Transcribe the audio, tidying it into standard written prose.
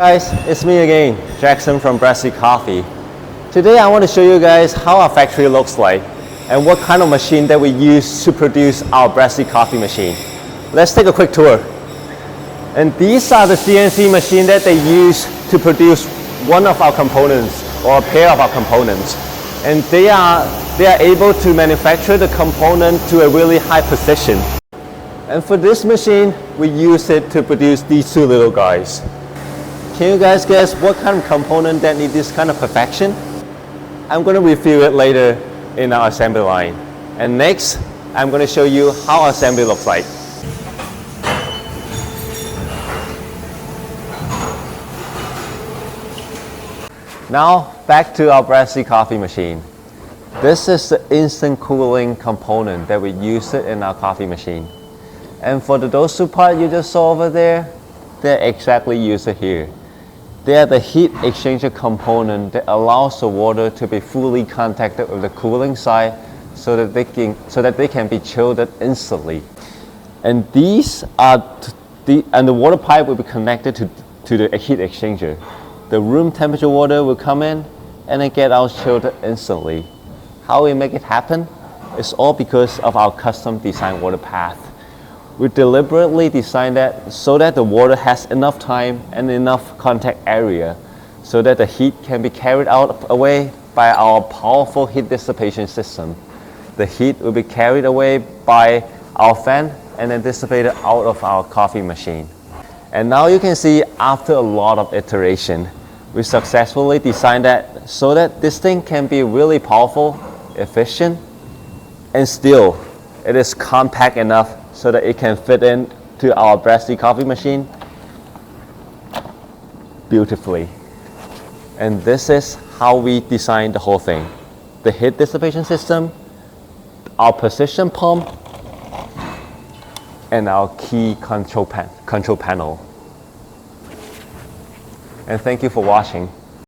Guys, it's me again, Jackson from Brezi Coffee. Today I want to show you guys how our factory looks like and what kind of machine that we use to produce our Brezi coffee machine. Let's take a quick tour. And these are the CNC machine that they use to produce one of our components or a pair of our components. And they are able to manufacture the component to a really high precision. And for this machine, we use it to produce these two little guys. Can you guys guess what kind of component that needs this kind of perfection? I'm going to review it later in our assembly line. And next, I'm going to show you how our assembly looks like. Now, back to our Brezi coffee machine. This is the instant cooling component that we use it in our coffee machine. And for the those two parts you just saw over there, they're exactly used here. They are the heat exchanger component that allows the water to be fully contacted with the cooling side so that they can be chilled instantly. And these are the water pipe will be connected to the heat exchanger. The room temperature water will come in and then get out chilled instantly. How we make it happen? It's all because of our custom designed water path. We deliberately designed that so that the water has enough time and enough contact area so that the heat can be carried away by our powerful heat dissipation system. The heat will be carried away by our fan and then dissipated out of our coffee machine. And now you can see, after a lot of iteration, we successfully designed that so that this thing can be really powerful, efficient, and still it is compact enough so that it can fit into our Brezi coffee machine beautifully. And this is how we designed the whole thing. The heat dissipation system, our precision pump, and our key control panel. And thank you for watching.